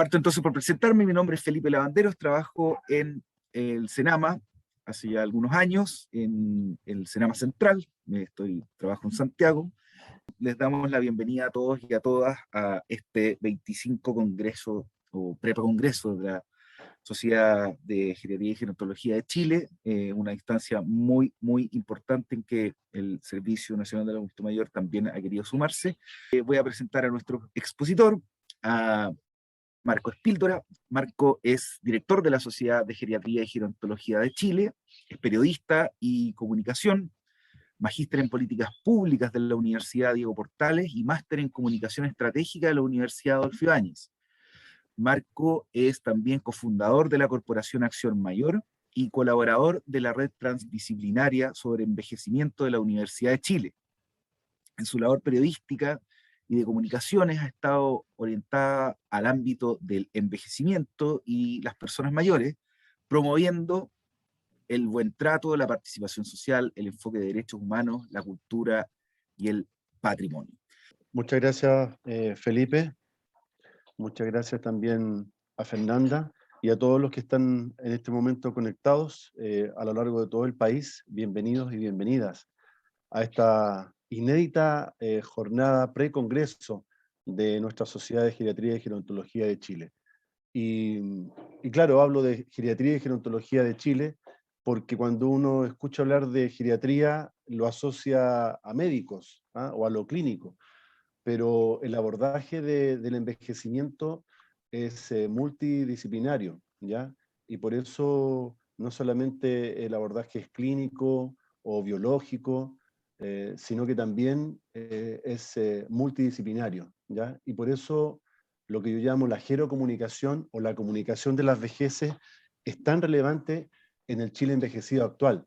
Parto entonces por presentarme. Mi nombre es Felipe Lavanderos, trabajo en el Senama hace ya algunos años, en el Senama Central. Trabajo en Santiago. Les damos la bienvenida a todos y a todas a este 25 Congreso o Prepacongreso de la Sociedad de Geriatría y Gerontología de Chile, una instancia muy, muy importante en que el Servicio Nacional del Adulto Mayor también ha querido sumarse. Voy a presentar a nuestro expositor, a Marco Espíldora. Marco es director de la Sociedad de Geriatría y Gerontología de Chile, es periodista y comunicación, magíster en políticas públicas de la Universidad Diego Portales y máster en comunicación estratégica de la Universidad Adolfo Ibáñez. Marco es también cofundador de la Corporación Acción Mayor y colaborador de la Red Transdisciplinaria sobre Envejecimiento de la Universidad de Chile. En su labor periodística y de comunicaciones ha estado orientada al ámbito del envejecimiento y las personas mayores, promoviendo el buen trato, la participación social, el enfoque de derechos humanos, la cultura y el patrimonio. Muchas gracias, Felipe. Muchas gracias también a Fernanda y a todos los que están en este momento conectados a lo largo de todo el país. Bienvenidos y bienvenidas a esta inédita jornada pre-congreso de nuestra Sociedad de Geriatría y Gerontología de Chile. Y claro, hablo de Geriatría y Gerontología de Chile porque cuando uno escucha hablar de geriatría lo asocia a médicos, ¿ah? O a lo clínico, pero el abordaje del envejecimiento es multidisciplinario, ¿ya? Y por eso no solamente el abordaje es clínico o biológico, sino que también es multidisciplinario, ¿ya? Y por eso lo que yo llamo la gerocomunicación o la comunicación de las vejeces es tan relevante en el Chile envejecido actual,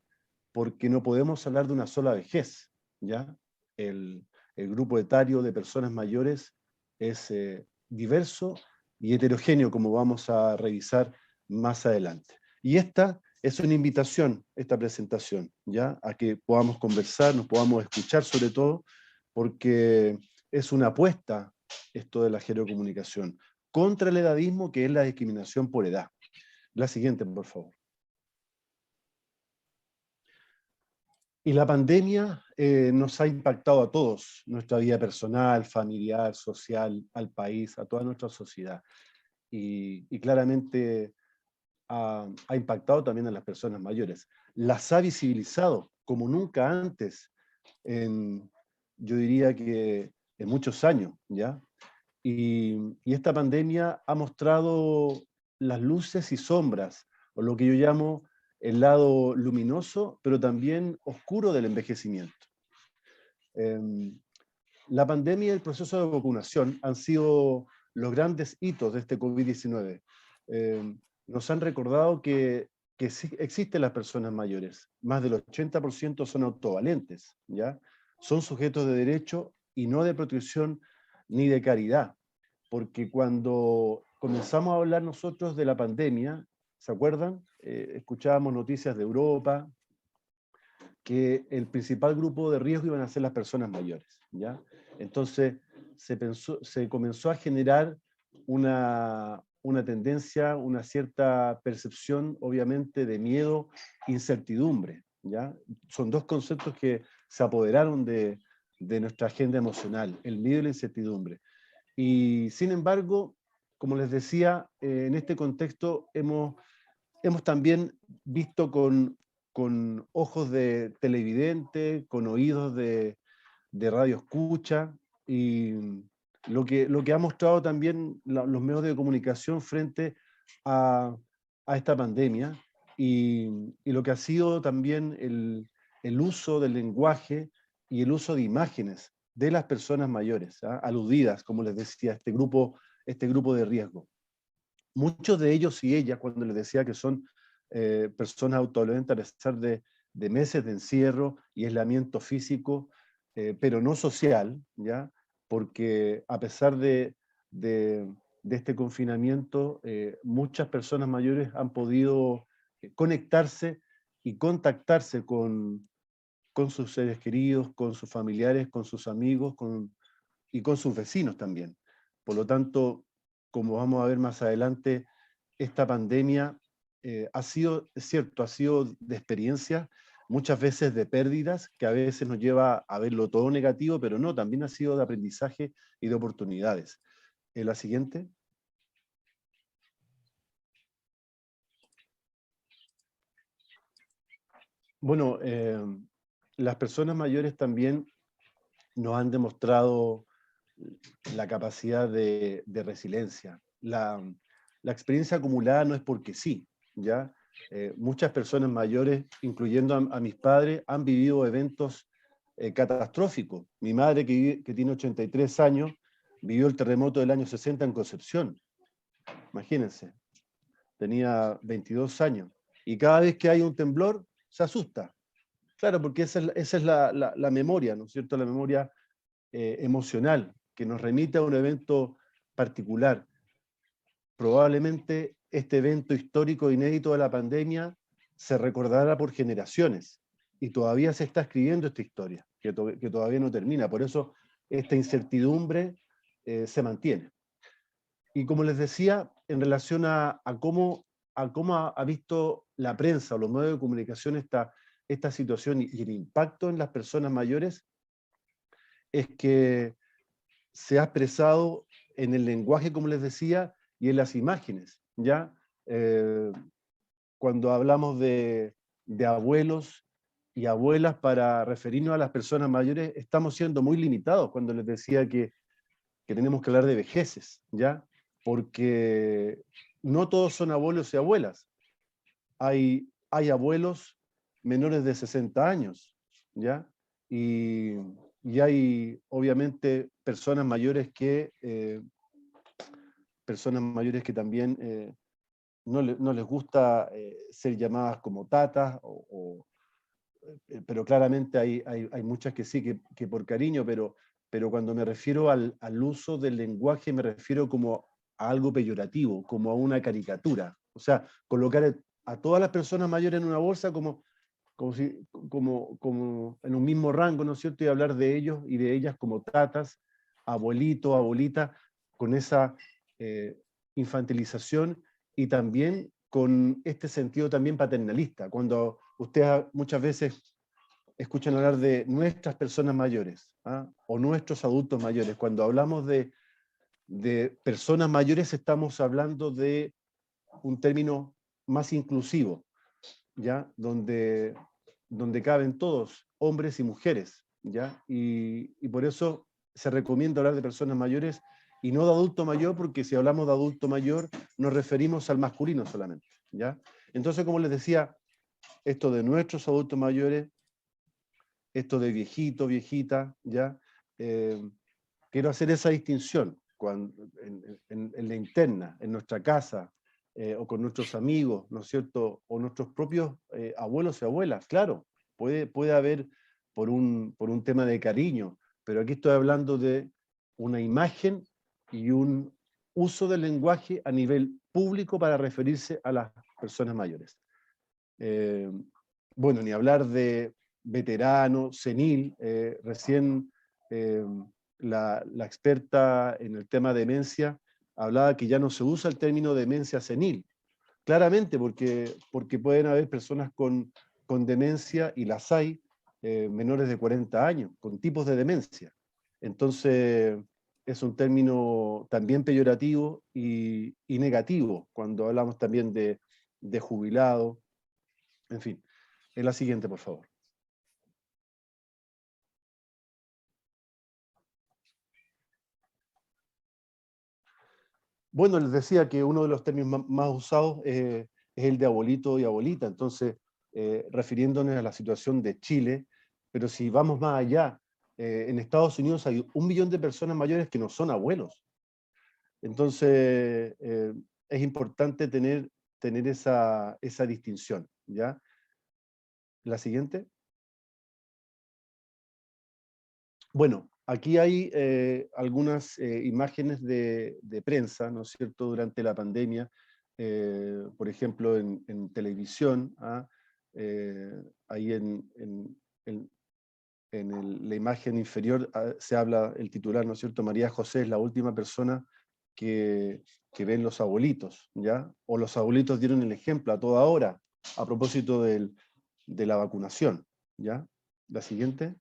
porque no podemos hablar de una sola vejez, ¿ya? El grupo etario de personas mayores es diverso y heterogéneo, como vamos a revisar más adelante. Y esta es una invitación, esta presentación, ¿ya? A que podamos conversar, nos podamos escuchar sobre todo, porque es una apuesta esto de la gerocomunicación contra el edadismo, que es la discriminación por edad. La siguiente, por favor. Y la pandemia nos ha impactado a todos, nuestra vida personal, familiar, social, al país, a toda nuestra sociedad. Y claramente ha impactado también a las personas mayores. Las ha visibilizado como nunca antes, yo diría que en muchos años, ¿ya? Y esta pandemia ha mostrado las luces y sombras, o lo que yo llamo el lado luminoso, pero también oscuro del envejecimiento. La pandemia y el proceso de vacunación han sido los grandes hitos de este COVID-19. Nos han recordado que sí existen las personas mayores. Más del 80% son autovalentes, ¿ya? Son sujetos de derecho y no de protección ni de caridad. Porque cuando comenzamos a hablar nosotros de la pandemia, ¿se acuerdan? Escuchábamos noticias de Europa, que el principal grupo de riesgo iban a ser las personas mayores, ¿ya? Entonces se comenzó a generar una tendencia, una cierta percepción, obviamente, de miedo, incertidumbre, ¿ya? Son dos conceptos que se apoderaron de nuestra agenda emocional, el miedo y la incertidumbre. Y sin embargo, como les decía, en este contexto hemos también visto con ojos de televidente, con oídos de radio escucha, y lo que ha mostrado también los medios de comunicación frente a esta pandemia, y lo que ha sido también el uso del lenguaje y el uso de imágenes de las personas mayores, ¿ah? Aludidas, como les decía, este grupo de riesgo. Muchos de ellos y ellas, cuando les decía que son personas autovalentes a pesar de meses de encierro y aislamiento físico, pero no social, ¿ya? Porque a pesar de este confinamiento, muchas personas mayores han podido conectarse y contactarse con sus seres queridos, con sus familiares, con sus amigos y con sus vecinos también. Por lo tanto, como vamos a ver más adelante, esta pandemia ha sido, es cierto, ha sido de experiencias, muchas veces de pérdidas, que a veces nos lleva a verlo todo negativo, pero no, también ha sido de aprendizaje y de oportunidades. La siguiente. Bueno, las personas mayores también nos han demostrado la capacidad de resiliencia. La experiencia acumulada no es porque sí, ¿ya? Muchas personas mayores, incluyendo a mis padres, han vivido eventos catastróficos. Mi madre, que tiene 83 años, vivió el terremoto del año 60 en Concepción. Imagínense, tenía 22 años. Y cada vez que hay un temblor, se asusta. Claro, porque esa es la memoria, ¿no es cierto? La memoria emocional, que nos remite a un evento particular. Probablemente este evento histórico inédito de la pandemia se recordará por generaciones, y todavía se está escribiendo esta historia, que todavía no termina. Por eso esta incertidumbre se mantiene. Y como les decía, en relación a cómo ha visto la prensa o los medios de comunicación esta situación y el impacto en las personas mayores, es que se ha expresado en el lenguaje, como les decía, y en las imágenes, ¿ya? Eh, Cuando hablamos de abuelos y abuelas para referirnos a las personas mayores, estamos siendo muy limitados cuando les decía que tenemos que hablar de vejeces, ¿ya? Porque no todos son abuelos y abuelas. Hay abuelos menores de 60 años, ¿ya? Y hay, obviamente, personas mayores que también no les gusta ser llamadas como tatas, pero claramente hay muchas que sí, que por cariño, pero cuando me refiero al uso del lenguaje, me refiero como a algo peyorativo, como a una caricatura. O sea, colocar a todas las personas mayores en una bolsa como en un mismo rango, ¿no es cierto? Y hablar de ellos y de ellas como tatas, abuelito, abuelita, con esa eh, infantilización, y también con este sentido también paternalista, cuando ustedes muchas veces escuchan hablar de nuestras personas mayores, ¿ah? O nuestros adultos mayores. Cuando hablamos de personas mayores, estamos hablando de un término más inclusivo, ¿ya? Donde caben todos, hombres y mujeres, ¿ya? Y por eso se recomienda hablar de personas mayores y no de adulto mayor, porque si hablamos de adulto mayor nos referimos al masculino solamente, ¿ya? Entonces, como les decía, esto de nuestros adultos mayores, esto de viejito, viejita, ¿ya? Eh, Quiero hacer esa distinción en la interna, en nuestra casa, o con nuestros amigos, ¿no es cierto? O nuestros propios abuelos y abuelas. Claro, puede haber por un tema de cariño, pero aquí estoy hablando de una imagen y un uso del lenguaje a nivel público para referirse a las personas mayores. Eh, bueno, ni hablar de veterano, senil, recién eh, la experta en el tema de demencia hablaba que ya no se usa el término demencia senil, claramente porque pueden haber personas con demencia, y las hay, menores de 40 años, con tipos de demencia. Entonces, es un término también peyorativo y negativo cuando hablamos también de jubilado, en fin. En la siguiente, por favor. Bueno, les decía que uno de los términos más usados es el de abuelito y abuelita, entonces, refiriéndonos a la situación de Chile, pero si vamos más allá, en Estados Unidos hay 1 millón de personas mayores que no son abuelos. Entonces, es importante tener esa distinción, ¿ya? La siguiente. Bueno, aquí hay algunas imágenes de prensa, ¿no es cierto?, durante la pandemia, por ejemplo, en televisión, ¿ah? Ahí la imagen inferior se habla el titular, ¿no es cierto?, María José es la última persona que ven los abuelitos, ¿ya? O los abuelitos dieron el ejemplo a toda hora a propósito de la vacunación, ¿ya? La siguiente.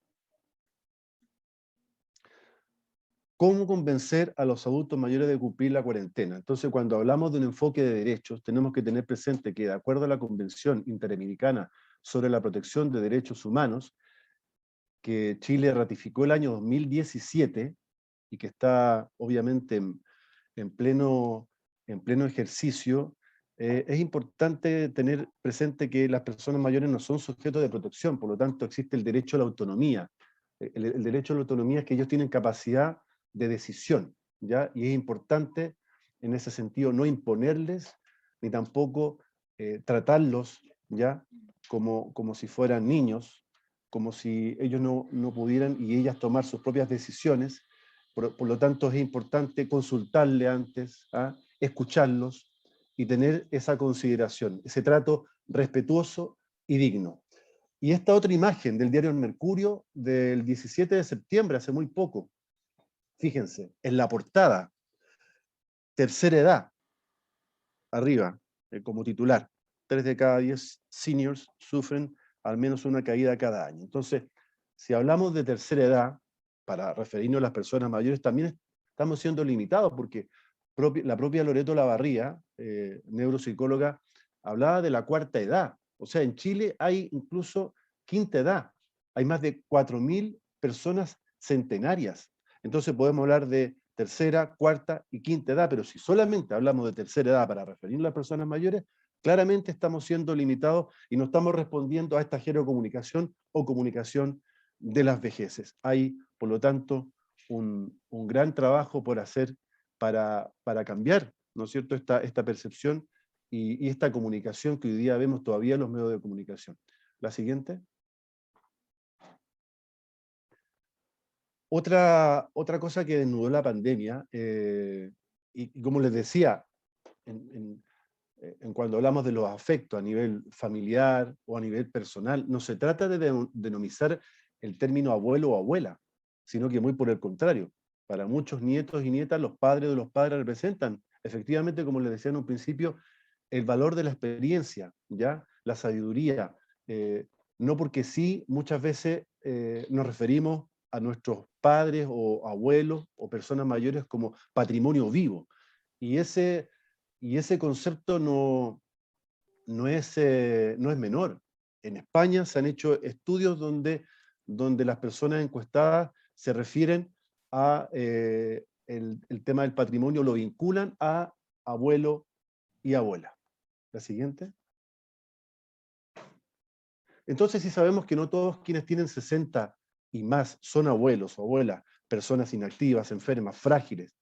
¿Cómo convencer a los adultos mayores de cumplir la cuarentena? Entonces, cuando hablamos de un enfoque de derechos, tenemos que tener presente que, de acuerdo a la Convención Interamericana sobre la Protección de Derechos Humanos, que Chile ratificó el año 2017 y que está obviamente en pleno ejercicio, es importante tener presente que las personas mayores no son sujetos de protección, por lo tanto existe el derecho a la autonomía. El derecho a la autonomía es que ellos tienen capacidad de decisión, ¿ya? Y es importante en ese sentido no imponerles, ni tampoco tratarlos, ¿ya? Como si fueran niños, como si ellos no pudieran y ellas tomar sus propias decisiones. Por lo tanto, es importante consultarle antes, ¿ah? Escucharlos y tener esa consideración, ese trato respetuoso y digno. Y esta otra imagen del diario El Mercurio del 17 de septiembre, hace muy poco, fíjense, en la portada, tercera edad, arriba, como titular, 3 de cada 10 seniors sufren al menos una caída cada año. Entonces, si hablamos de tercera edad, para referirnos a las personas mayores, también estamos siendo limitados, porque la propia Loreto Lavarría, neuropsicóloga, hablaba de la cuarta edad. O sea, en Chile hay incluso quinta edad. Hay más de 4.000 personas centenarias. Entonces podemos hablar de tercera, cuarta y quinta edad, pero si solamente hablamos de tercera edad para referirnos a las personas mayores, claramente estamos siendo limitados y no estamos respondiendo a esta gerocomunicación o comunicación de las vejeces. Hay, por lo tanto, un gran trabajo por hacer para cambiar, ¿no es cierto?, esta percepción y esta comunicación que hoy día vemos todavía en los medios de comunicación. La siguiente. Otra cosa que desnudó la pandemia, y como les decía, en cuando hablamos de los afectos a nivel familiar o a nivel personal, no se trata de denomizar el término abuelo o abuela, sino que muy por el contrario. Para muchos nietos y nietas, los padres de los padres representan, efectivamente, como les decía en un principio, el valor de la experiencia, ¿ya? La sabiduría. No porque sí, muchas veces nos referimos a nuestros padres o abuelos o personas mayores como patrimonio vivo. Y ese concepto no es menor. En España se han hecho estudios donde las personas encuestadas se refieren a el tema del patrimonio, lo vinculan a abuelo y abuela. La siguiente. Entonces, si sabemos que no todos quienes tienen 60 y más son abuelos o abuelas, personas inactivas, enfermas, frágiles,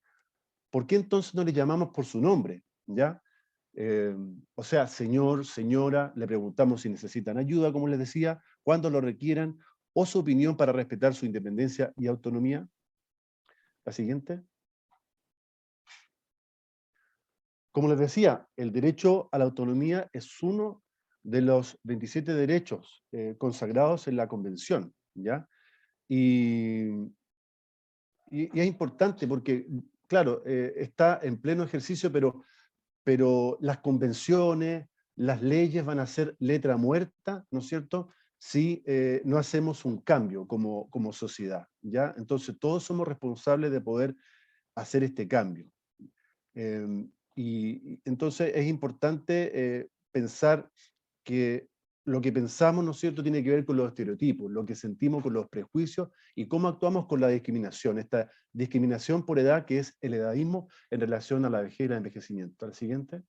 ¿por qué entonces no les llamamos por su nombre? ¿Ya? O sea, señor, señora, le preguntamos si necesitan ayuda, como les decía, cuando lo requieran, o su opinión para respetar su independencia y autonomía. La siguiente. Como les decía, el derecho a la autonomía es uno de los 27 derechos consagrados en la Convención, ¿ya? Y es importante porque, claro, está en pleno ejercicio, pero las convenciones, las leyes van a ser letra muerta, ¿no es cierto?, si no hacemos un cambio como sociedad, ¿ya? Entonces todos somos responsables de poder hacer este cambio. Y entonces es importante pensar que lo que pensamos, ¿no es cierto?, tiene que ver con los estereotipos, lo que sentimos con los prejuicios y cómo actuamos con la discriminación, esta discriminación por edad que es el edadismo en relación a la vejez y el envejecimiento. Al siguiente.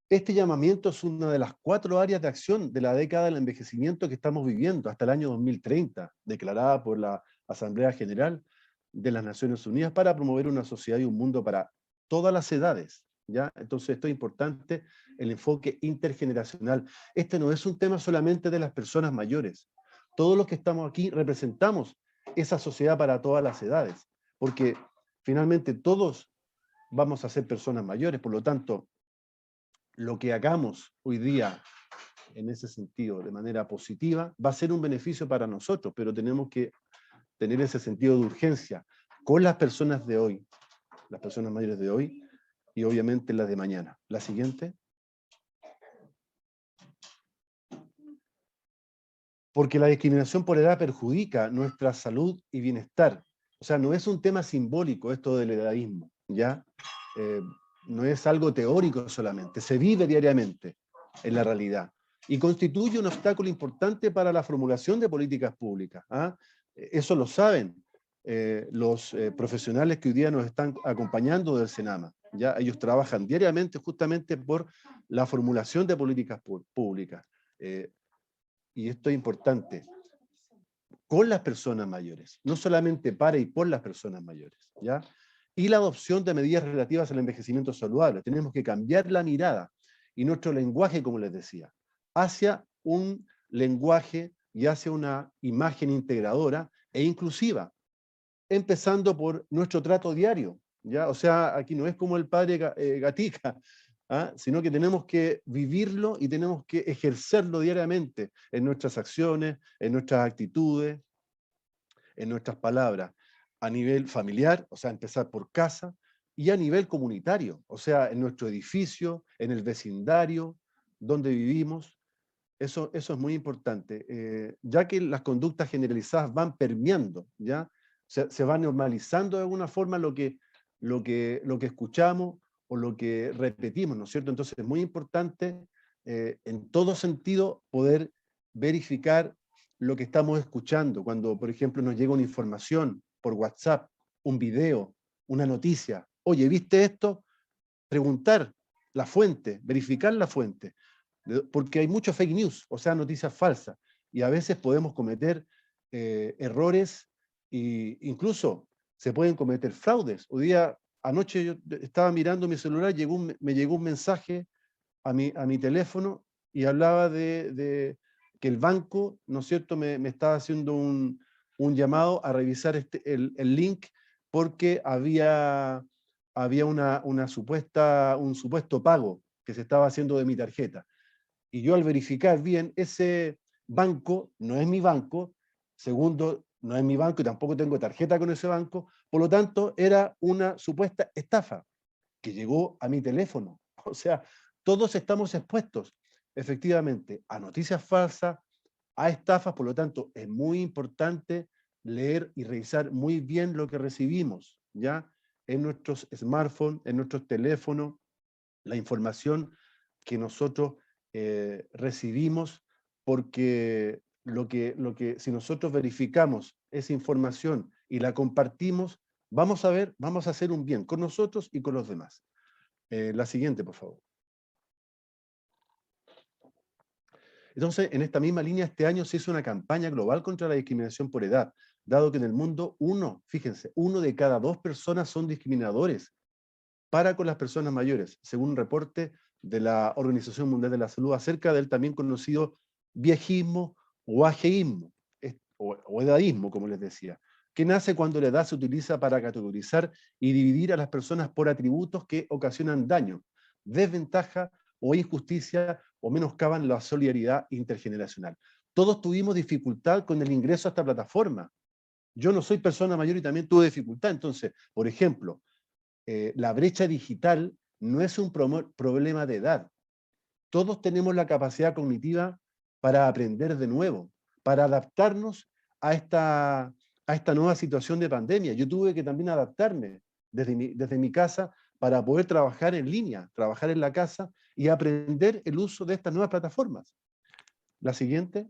Este llamamiento es una de las 4 áreas de acción de la década del envejecimiento que estamos viviendo hasta el año 2030, declarada por la Asamblea General de las Naciones Unidas para promover una sociedad y un mundo para todas las edades, ¿ya? Entonces esto es importante, el enfoque intergeneracional. Este no es un tema solamente de las personas mayores. Todos los que estamos aquí representamos esa sociedad para todas las edades, porque finalmente todos vamos a ser personas mayores, por lo tanto, lo que hagamos hoy día en ese sentido de manera positiva va a ser un beneficio para nosotros, pero tenemos que tener ese sentido de urgencia. con las personas de hoy, las personas mayores de hoy, y obviamente las de mañana. La siguiente. Porque la discriminación por edad perjudica nuestra salud y bienestar. O sea, no es un tema simbólico esto del edadismo, ¿ya? No es algo teórico solamente, se vive diariamente en la realidad. Y constituye un obstáculo importante para la formulación de políticas públicas. ¿Ah? Eso lo saben los profesionales que hoy día nos están acompañando del Senama. ¿Ya? Ellos trabajan diariamente justamente por la formulación de políticas públicas. Y esto es importante, con las personas mayores, no solamente para y por las personas mayores, ¿ya? Y la adopción de medidas relativas al envejecimiento saludable. Tenemos que cambiar la mirada y nuestro lenguaje, como les decía, hacia un lenguaje y hacia una imagen integradora e inclusiva, empezando por nuestro trato diario, ¿ya? O sea, aquí no es como el padre Gatica, ¿ah? Sino que tenemos que vivirlo y tenemos que ejercerlo diariamente en nuestras acciones, en nuestras actitudes, en nuestras palabras, a nivel familiar, o sea, empezar por casa, y a nivel comunitario, o sea, en nuestro edificio, en el vecindario, donde vivimos. Eso es muy importante, ya que las conductas generalizadas van permeando, ¿ya? Se va normalizando de alguna forma lo que escuchamos o lo que repetimos, ¿no es cierto? Entonces es muy importante en todo sentido poder verificar lo que estamos escuchando. Cuando, por ejemplo, nos llega una información por WhatsApp, un video, una noticia. Oye, ¿viste esto? Preguntar la fuente, verificar la fuente. Porque hay mucho fake news, o sea, noticias falsas. Y a veces podemos cometer errores e incluso se pueden cometer fraudes. Hoy día, anoche yo estaba mirando mi celular, me llegó un mensaje a mi teléfono y hablaba de que el banco, ¿no es cierto?, me estaba haciendo un llamado a revisar el link porque había un supuesto pago que se estaba haciendo de mi tarjeta. Y yo al verificar bien, ese banco no es mi banco, segundo, no es mi banco y tampoco tengo tarjeta con ese banco, por lo tanto, era una supuesta estafa que llegó a mi teléfono. O sea, todos estamos expuestos, efectivamente, a noticias falsas, a estafas, por lo tanto, es muy importante leer y revisar muy bien lo que recibimos, ¿ya? En nuestros smartphones, en nuestros teléfonos, la información que nosotros recibimos, porque si nosotros verificamos esa información y la compartimos, vamos a hacer un bien con nosotros y con los demás. La siguiente, por favor. Entonces, en esta misma línea, este año se hizo una campaña global contra la discriminación por edad, dado que en el mundo fíjense, 1 de cada 2 personas son discriminadores para con las personas mayores, según un reporte de la Organización Mundial de la Salud acerca del también conocido viejismo o ageísmo, o edadismo, como les decía, que nace cuando la edad se utiliza para categorizar y dividir a las personas por atributos que ocasionan daño, desventaja o injusticia o menoscaban la solidaridad intergeneracional. Todos tuvimos dificultad con el ingreso a esta plataforma. Yo no soy persona mayor y también tuve dificultad. Entonces, por ejemplo, la brecha digital no es un problema de edad. Todos tenemos la capacidad cognitiva para aprender de nuevo, para adaptarnos a esta nueva situación de pandemia. Yo tuve que también adaptarme desde mi casa para poder trabajar en línea, trabajar en la casa y aprender el uso de estas nuevas plataformas. La siguiente.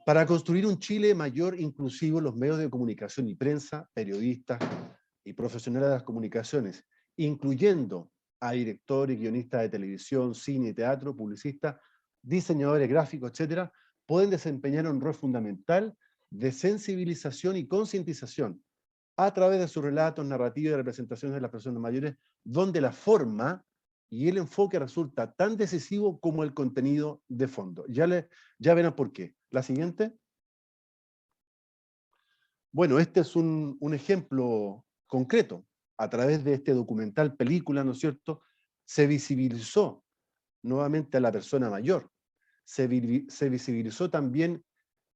Para construir un Chile mayor inclusivo, los medios de comunicación y prensa, periodistas y profesionales de las comunicaciones, incluyendo a directores, guionistas de televisión, cine y teatro, publicistas, diseñadores gráficos, etcétera, pueden desempeñar un rol fundamental de sensibilización y concientización a través de sus relatos, narrativas y representaciones de las personas mayores, donde la forma y el enfoque resulta tan decisivo como el contenido de fondo. Ya verán por qué. La siguiente. Bueno, este es un ejemplo concreto. A través de este documental, película, ¿no es cierto?, se visibilizó nuevamente a la persona mayor. Se visibilizó también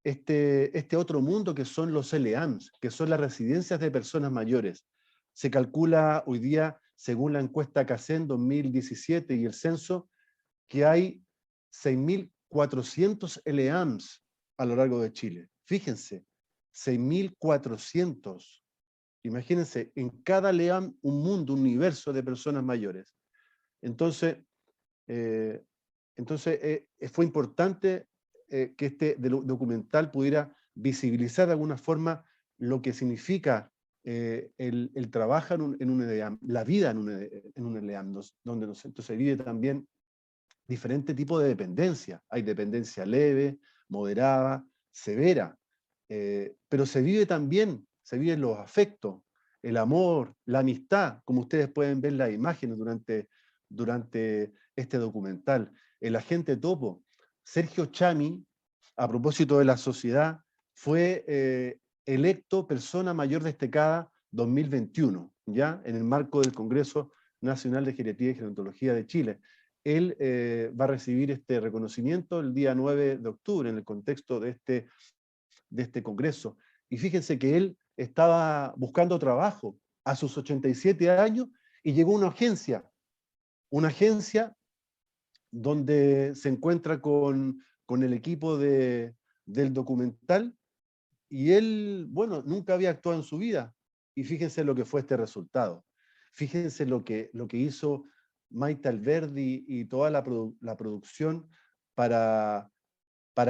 este otro mundo que son los LEAMS, que son las residencias de personas mayores. Se calcula hoy día, según la encuesta CACEN 2017 y el censo, que hay 6.400 LEAMS a lo largo de Chile. Fíjense, 6.400. Imagínense, en cada LEAM un mundo, un universo de personas mayores. Entonces, fue importante que este documental pudiera visibilizar de alguna forma lo que significa el trabajar en un EDEAM, la vida en un EDEAM, donde entonces vive también diferentes tipos de dependencia. Hay dependencia leve, moderada, severa, pero se viven los afectos, el amor, la amistad, como ustedes pueden ver las imágenes durante este documental. El agente topo, Sergio Chami, a propósito de la sociedad, fue electo persona mayor destacada 2021, ¿ya? En el marco del Congreso Nacional de Geriatría y Gerontología de Chile. Él va a recibir este reconocimiento el día 9 de octubre en el contexto de este congreso. Y fíjense que él estaba buscando trabajo a sus 87 años y llegó a una agencia donde se encuentra con el equipo del documental, y él, bueno, nunca había actuado en su vida, y fíjense lo que fue este resultado. Fíjense lo que hizo Maite Alberdi y toda la producción para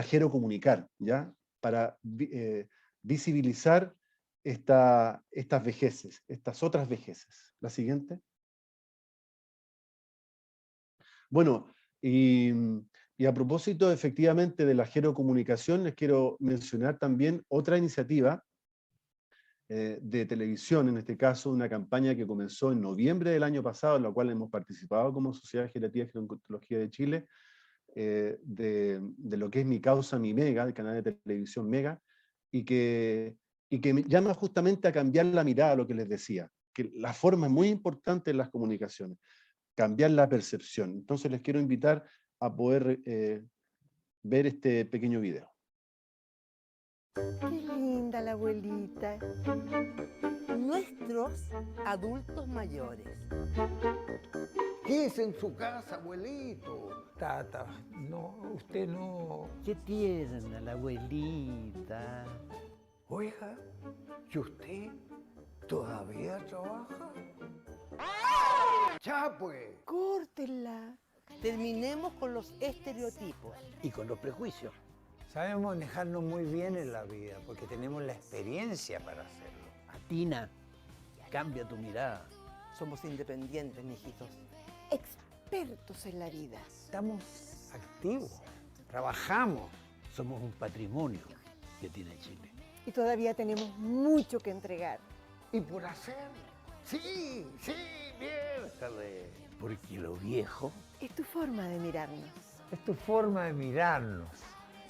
Jero Comunicar, ¿ya? Para visibilizar estas vejeces, estas otras vejeces. La siguiente. Bueno, y a propósito efectivamente de la gerocomunicación, les quiero mencionar también otra iniciativa de televisión, en este caso una campaña que comenzó en noviembre del año pasado, en la cual hemos participado como Sociedad de Geriatría y Gerontología de Chile, de lo que es Mi Causa, Mi Mega, el canal de televisión Mega, y que me llama justamente a cambiar la mirada, lo que les decía, que la forma es muy importante en las comunicaciones, cambiar la percepción. Entonces les quiero invitar a poder ver este pequeño video. Qué linda la abuelita. Nuestros adultos mayores. Quédese en su casa, abuelito. Tata, no, usted no. Qué tierna la abuelita. Oiga, ¿y usted todavía trabaja? ¡Ya, pues! Córtela. Terminemos con los estereotipos. Y con los prejuicios. Sabemos manejarnos muy bien en la vida porque tenemos la experiencia para hacerlo. Atina, cambia tu mirada. Somos independientes, mijitos. Expertos en la vida. Estamos activos, trabajamos. Somos un patrimonio que tiene Chile. Y todavía tenemos mucho que entregar. ¿Y por hacer? Sí, miércoles. Porque lo viejo Es tu forma de mirarnos. Es tu forma de mirarnos.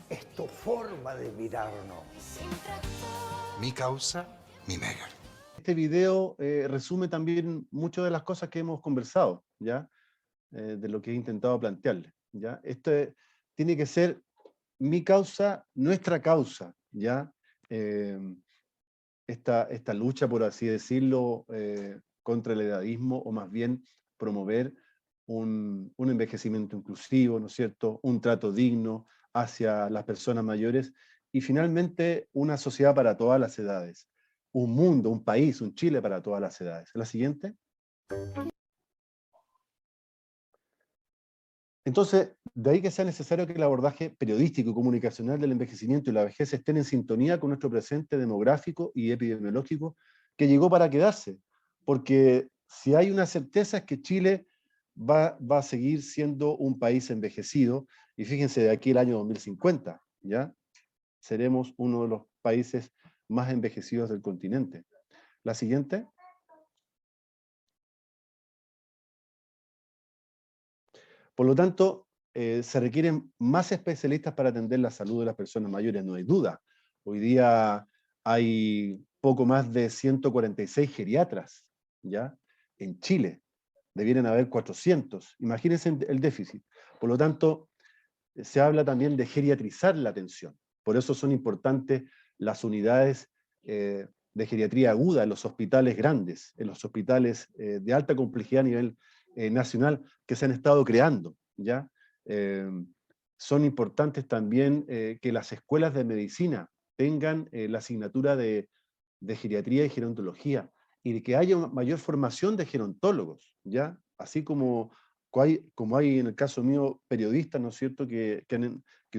Es tu forma de mirarnos. Mi causa, mi mega. Este video resume también muchas de las cosas que hemos conversado, ¿ya? De lo que he intentado plantearles, ¿ya? Esto tiene que ser mi causa, nuestra causa, ¿ya? Esta lucha, por así decirlo, contra el edadismo, o más bien promover un envejecimiento inclusivo, ¿no es cierto? Un trato digno hacia las personas mayores, y finalmente una sociedad para todas las edades. Un mundo, un país, un Chile para todas las edades. La siguiente. Entonces, de ahí que sea necesario que el abordaje periodístico y comunicacional del envejecimiento y la vejez estén en sintonía con nuestro presente demográfico y epidemiológico, que llegó para quedarse. Porque si hay una certeza es que Chile va a seguir siendo un país envejecido, y fíjense, de aquí el año 2050, ¿ya? Seremos uno de los países más envejecidos del continente. La siguiente. Por lo tanto, se requieren más especialistas para atender la salud de las personas mayores, no hay duda. Hoy día hay poco más de 146 geriatras, ¿ya? En Chile. Debieran haber 400. Imagínense el déficit. Por lo tanto, se habla también de geriatrizar la atención. Por eso son importantes las unidades de geriatría aguda en los hospitales grandes, en los hospitales de alta complejidad a nivel nacional que se han estado creando, ¿ya? Son importantes también que las escuelas de medicina tengan la asignatura de geriatría y gerontología, y de que haya una mayor formación de gerontólogos, ¿ya? Así como hay en el caso mío periodistas, ¿no es cierto?, que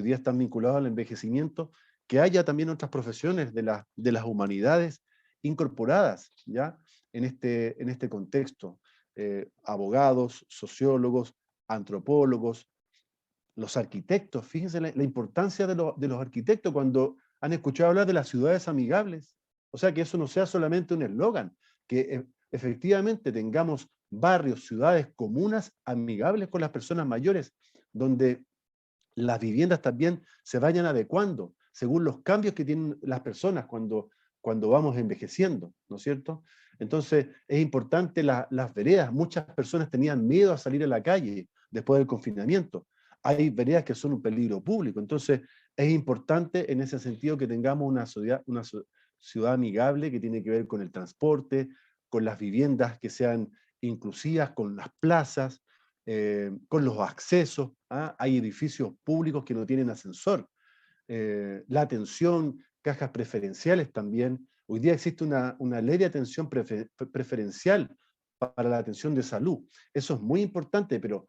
hoy día están vinculados al envejecimiento, que haya también otras profesiones de las humanidades incorporadas, ¿ya?, en este contexto. Abogados, sociólogos, antropólogos, los arquitectos. Fíjense la importancia de los arquitectos cuando han escuchado hablar de las ciudades amigables. O sea, que eso no sea solamente un eslogan, que efectivamente tengamos barrios, ciudades, comunas amigables con las personas mayores, donde las viviendas también se vayan adecuando según los cambios que tienen las personas cuando vamos envejeciendo, ¿no es cierto? Entonces, es importante las veredas. Muchas personas tenían miedo a salir a la calle después del confinamiento. Hay veredas que son un peligro público. Entonces, es importante en ese sentido que tengamos una ciudad amigable que tiene que ver con el transporte, con las viviendas que sean inclusivas, con las plazas, con los accesos. ¿Ah? Hay edificios públicos que no tienen ascensor. La atención, cajas preferenciales también. Hoy día existe una ley de atención preferencial para la atención de salud. Eso es muy importante, pero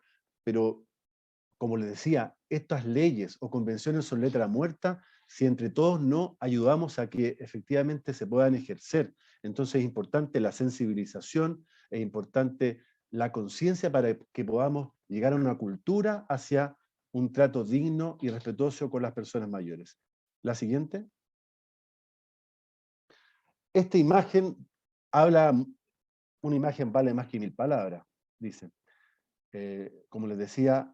como les decía, estas leyes o convenciones son letra muerta si entre todos no ayudamos a que efectivamente se puedan ejercer. Entonces es importante la sensibilización, es importante la conciencia para que podamos llegar a una cultura hacia un trato digno y respetuoso con las personas mayores. La siguiente. Esta imagen una imagen vale más que 1000 palabras, dice. Como les decía,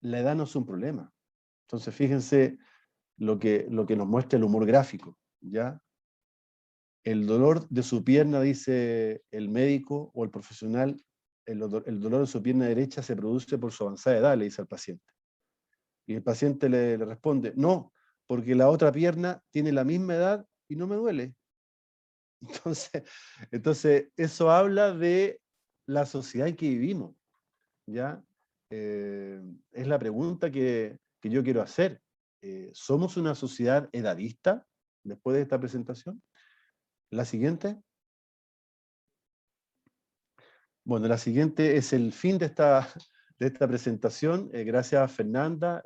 la edad no es un problema. Entonces fíjense lo que nos muestra el humor gráfico, ¿ya? El dolor de su pierna, dice el médico o el profesional, el dolor de su pierna derecha se produce por su avanzada edad, le dice al paciente. Y el paciente le responde, no, porque la otra pierna tiene la misma edad y no me duele. Entonces eso habla de la sociedad en que vivimos, ¿ya? Es la pregunta que yo quiero hacer. ¿Somos una sociedad edadista después de esta presentación? La siguiente. Bueno, la siguiente es el fin de esta presentación. Gracias a Fernanda,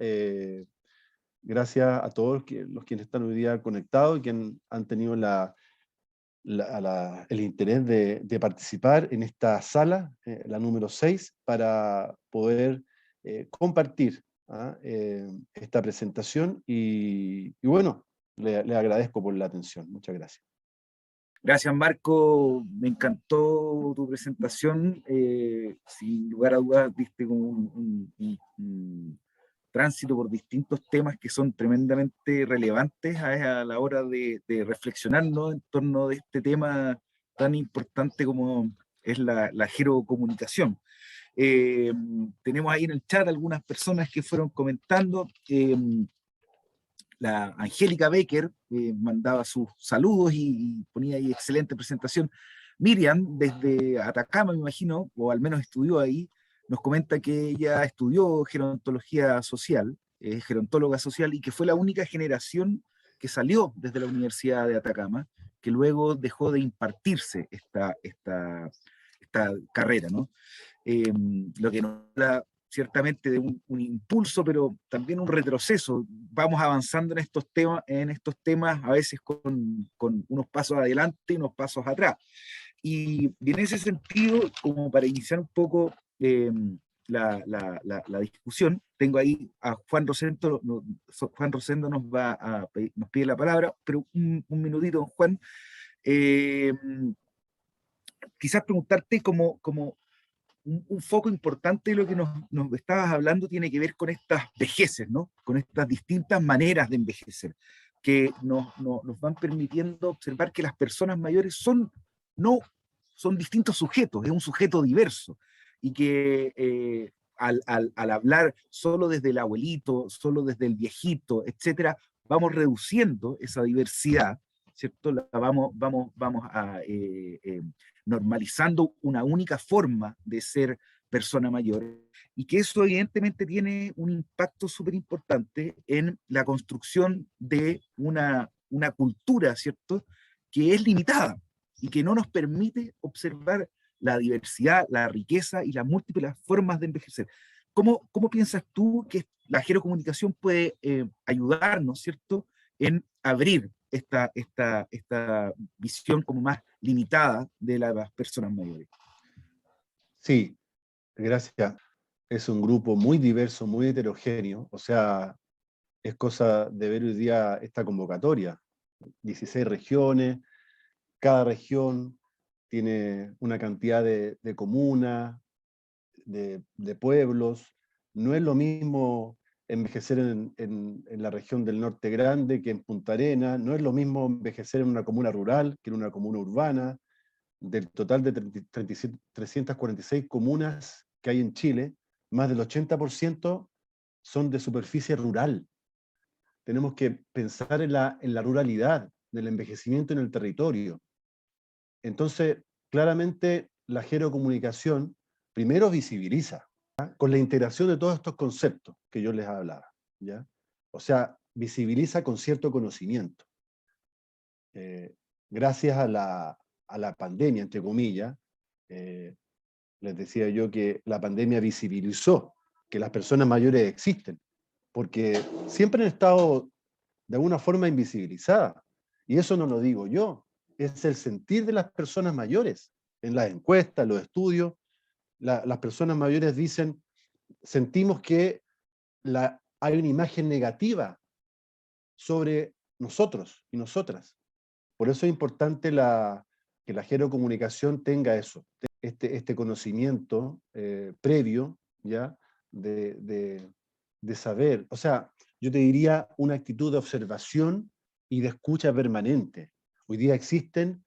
gracias a todos los quienes están hoy día conectados y que han tenido el interés de participar en esta sala, la número 6, para poder compartir esta presentación y bueno, le agradezco por la atención. Muchas gracias. Gracias, Marco. Me encantó tu presentación. Sin lugar a dudas, diste como un tránsito por distintos temas que son tremendamente relevantes a la hora de reflexionar, ¿no?, en torno de este tema tan importante como es la gerocomunicación. Tenemos ahí en el chat algunas personas que fueron comentando. La Angélica Becker mandaba sus saludos y ponía ahí excelente presentación. Miriam, desde Atacama, me imagino, o al menos estudió ahí, nos comenta que ella estudió gerontología social, gerontóloga social, y que fue la única generación que salió desde la Universidad de Atacama, que luego dejó de impartirse esta carrera, ¿no? Lo que nos da ciertamente de un impulso, pero también un retroceso. Vamos avanzando en estos temas a veces con unos pasos adelante y unos pasos atrás. Y en ese sentido, como para iniciar un poco la discusión, tengo ahí a Juan Rosendo. Juan Rosendo nos pide la palabra, pero un minutito, Juan. Quizás preguntarte como un foco importante de lo que nos estabas hablando tiene que ver con estas vejeces, ¿no? Con estas distintas maneras de envejecer, que nos van permitiendo observar que las personas mayores son distintos sujetos, es un sujeto diverso, y que al hablar solo desde el abuelito, solo desde el viejito, etcétera, vamos reduciendo esa diversidad, ¿cierto? Vamos normalizando una única forma de ser persona mayor, y que eso evidentemente tiene un impacto súper importante en la construcción de una cultura, ¿cierto?, que es limitada y que no nos permite observar la diversidad, la riqueza y las múltiples formas de envejecer. ¿Cómo piensas tú que la gerocomunicación puede ayudarnos, ¿cierto?, en abrir esta visión como más limitada de las personas mayores? Sí, gracias. Es un grupo muy diverso, muy heterogéneo. O sea, es cosa de ver hoy día esta convocatoria. 16 regiones, cada región tiene una cantidad de comunas, de pueblos. No es lo mismo envejecer en la región del Norte Grande que en Punta Arenas, no es lo mismo envejecer en una comuna rural que en una comuna urbana. Del total de 346 comunas que hay en Chile, más del 80% son de superficie rural. Tenemos que pensar en la ruralidad, del envejecimiento en el territorio. Entonces, claramente la gerocomunicación primero visibiliza, ¿ya?, con la integración de todos estos conceptos que yo les hablaba, ¿ya? O sea, visibiliza con cierto conocimiento. Gracias a la pandemia, entre comillas, les decía yo que la pandemia visibilizó que las personas mayores existen, porque siempre han estado de alguna forma invisibilizadas. Y eso no lo digo yo, es el sentir de las personas mayores. En las encuestas, los estudios, las personas mayores dicen, sentimos que hay una imagen negativa sobre nosotros y nosotras. Por eso es importante que la gerocomunicación tenga eso, este conocimiento previo, ¿ya?, de saber. O sea, yo te diría una actitud de observación y de escucha permanente. Hoy día existen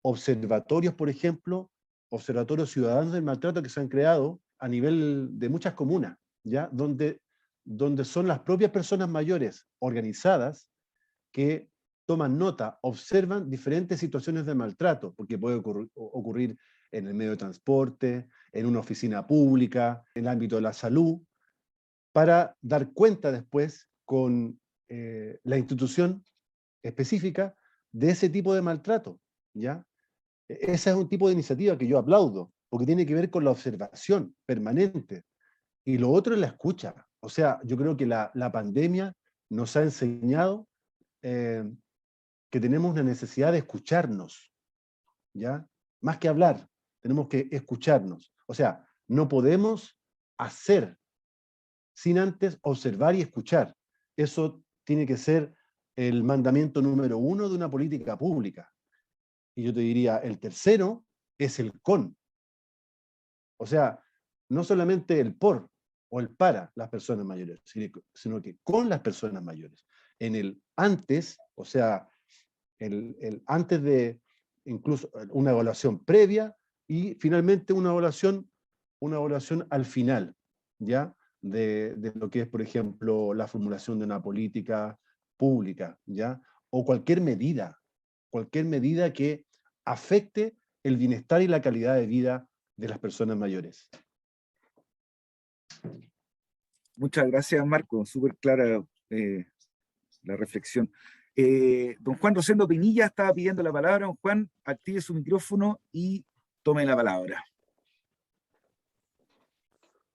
observatorios, por ejemplo, observatorios ciudadanos del maltrato que se han creado a nivel de muchas comunas, ¿ya?, donde son las propias personas mayores organizadas que toman nota, observan diferentes situaciones de maltrato, porque puede ocurrir en el medio de transporte, en una oficina pública, en el ámbito de la salud, para dar cuenta después con la institución específica de ese tipo de maltrato, ¿ya? Ese es un tipo de iniciativa que yo aplaudo, porque tiene que ver con la observación permanente. Y lo otro es la escucha. O sea, yo creo que la pandemia nos ha enseñado que tenemos una necesidad de escucharnos, ¿ya? Más que hablar, tenemos que escucharnos. O sea, no podemos hacer sin antes observar y escuchar. Eso tiene que ser el mandamiento número 1 de una política pública. Y yo te diría, el tercero es el con. O sea, no solamente el por o el para las personas mayores, sino que con las personas mayores. En el antes, o sea, el antes de incluso una evaluación previa y finalmente una evaluación al final, ¿ya? De lo que es, por ejemplo, la formulación de una política pública, ¿ya? O cualquier medida que afecte el bienestar y la calidad de vida de las personas mayores. Muchas gracias, Marco. Súper clara la reflexión. Don Juan Rosendo Pinilla estaba pidiendo la palabra. Don Juan, active su micrófono y tome la palabra.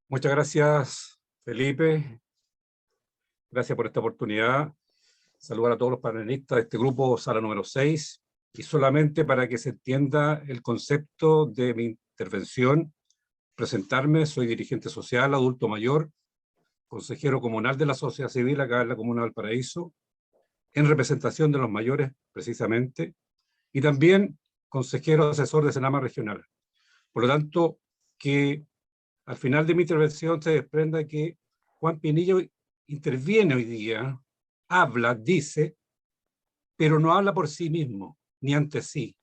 Muchas gracias, Felipe. Gracias por esta oportunidad. Saludar a todos los panelistas de este grupo, sala número 6. Y solamente para que se entienda el concepto de mi intervención, presentarme, soy dirigente social, adulto mayor, consejero comunal de la sociedad civil acá en la comuna de Valparaíso, en representación de los mayores, precisamente, y también consejero asesor de Senama regional. Por lo tanto, que al final de mi intervención se desprenda que Juan Pinilla interviene hoy día, habla, dice, pero no habla por sí mismo, ni ante sí.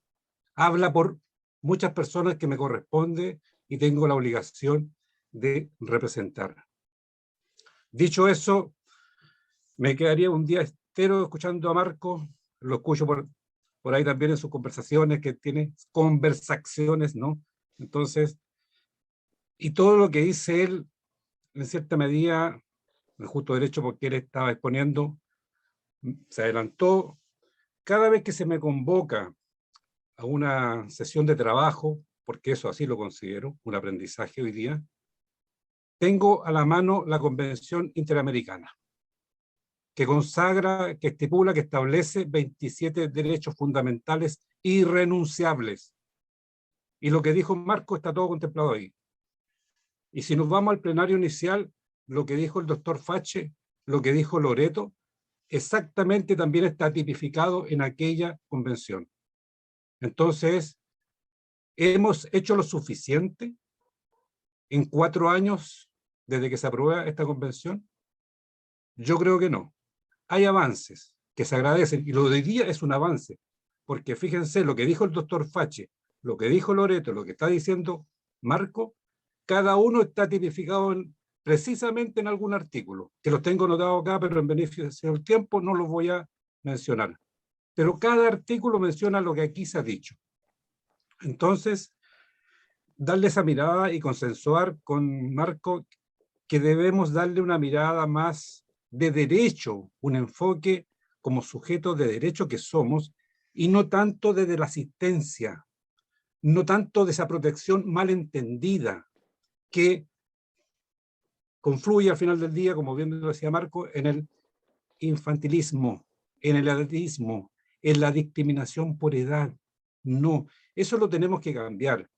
Habla por muchas personas que me corresponde y tengo la obligación de representar. Dicho eso, me quedaría un día entero escuchando a Marco, lo escucho por ahí también en sus conversaciones, que tiene conversaciones, ¿no? Entonces, y todo lo que dice él, en cierta medida, en justo derecho, porque él estaba exponiendo, se adelantó. Cada vez que se me convoca a una sesión de trabajo, porque eso así lo considero, un aprendizaje hoy día, tengo a la mano la Convención Interamericana, que consagra, que estipula, que establece 27 derechos fundamentales irrenunciables. Y lo que dijo Marco está todo contemplado ahí. Y si nos vamos al plenario inicial, lo que dijo el doctor Fache, lo que dijo Loreto, exactamente también está tipificado en aquella convención. Entonces, ¿hemos hecho lo suficiente en 4 años desde que se aprueba esta convención? Yo creo que no. Hay avances que se agradecen, y lo de hoy día es un avance, porque fíjense lo que dijo el doctor Fache, lo que dijo Loreto, lo que está diciendo Marco, cada uno está tipificado precisamente en algún artículo, que los tengo anotados acá, pero en beneficio del tiempo no los voy a mencionar. Pero cada artículo menciona lo que aquí se ha dicho. Entonces, darle esa mirada y consensuar con Marco que debemos darle una mirada más de derecho, un enfoque como sujetos de derecho que somos, y no tanto desde la asistencia, no tanto de esa protección malentendida que confluye al final del día, como bien lo decía Marco, en el infantilismo, en el edadismo, en la discriminación por edad. No, eso lo tenemos que cambiar.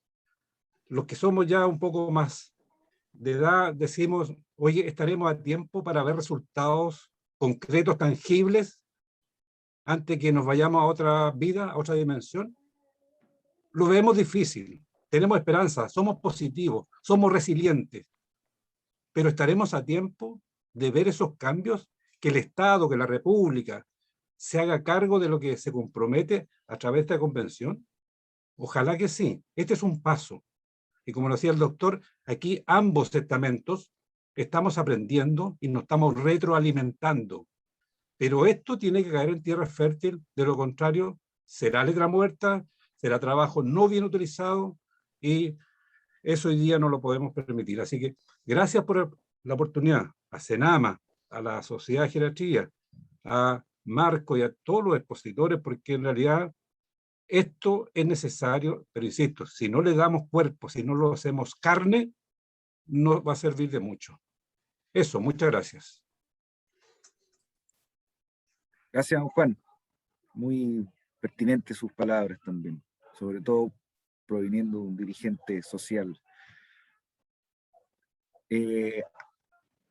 Los que somos ya un poco más de edad decimos, oye, ¿estaremos a tiempo para ver resultados concretos, tangibles, antes que nos vayamos a otra vida, a otra dimensión? Lo vemos difícil, tenemos esperanza, somos positivos, somos resilientes, pero ¿estaremos a tiempo de ver esos cambios? Que el Estado, que la República se haga cargo de lo que se compromete a través de esta convención. Ojalá que sí, este es un paso. Y como lo decía el doctor, aquí ambos estamentos estamos aprendiendo y nos estamos retroalimentando. Pero esto tiene que caer en tierra fértil, de lo contrario, será letra muerta, será trabajo no bien utilizado, y eso hoy día no lo podemos permitir. Así que gracias por la oportunidad a Senama, a la Sociedad de Geriatría, a Marco y a todos los expositores, porque en realidad esto es necesario, pero insisto, si no le damos cuerpo, si no lo hacemos carne, no va a servir de mucho. Eso, muchas gracias. Gracias, don Juan. Muy pertinentes sus palabras también, sobre todo proviniendo de un dirigente social.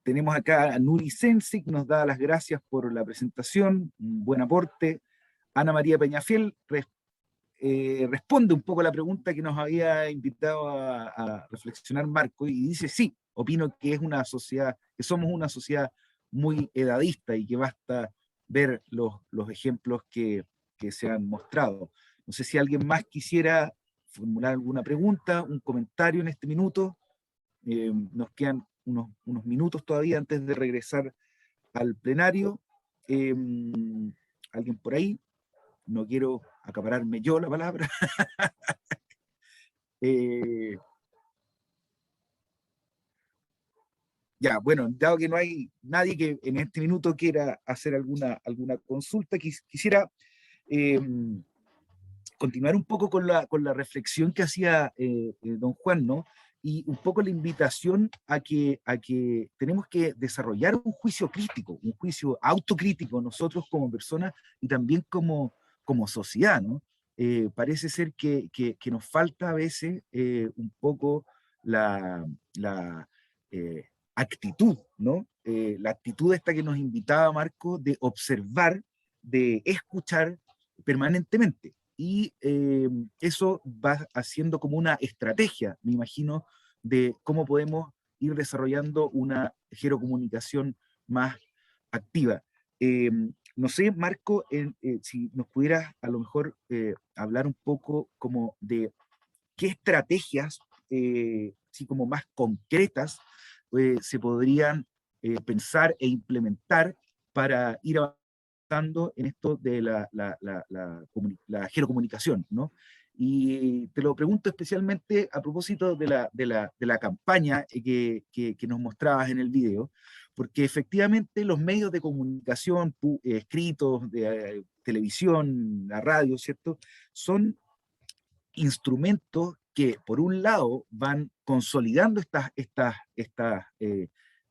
Tenemos acá a Nuri Sensi, que nos da las gracias por la presentación, un buen aporte. Ana María Peñafiel responde un poco a la pregunta que nos había invitado a reflexionar Marco, y dice, sí, opino que es una sociedad, que somos una sociedad muy edadista y que basta ver los ejemplos que se han mostrado. No sé si alguien más quisiera formular alguna pregunta, un comentario en este minuto. Nos quedan unos minutos todavía antes de regresar al plenario. ¿Alguien por ahí? No quiero acapararme yo la palabra. Ya, bueno, dado que no hay nadie que en este minuto quiera hacer alguna consulta, quisiera continuar un poco con la reflexión que hacía don Juan, ¿no? Y un poco la invitación a que tenemos que desarrollar un juicio crítico, un juicio autocrítico nosotros como personas y también como sociedad, ¿no? Parece ser que nos falta a veces un poco la actitud, ¿no? La actitud esta que nos invitaba Marco de observar, de escuchar permanentemente. Y eso va haciendo como una estrategia, me imagino, de cómo podemos ir desarrollando una gerocomunicación más activa. No sé, Marco, si nos pudieras a lo mejor hablar un poco como de qué estrategias, así como más concretas, se podrían pensar e implementar para ir avanzando en esto de la gerocomunicación, ¿no? Y te lo pregunto especialmente a propósito de la campaña que nos mostrabas en el video, porque efectivamente los medios de comunicación escritos, de televisión, la radio, ¿cierto? Son instrumentos que, por un lado, van consolidando estas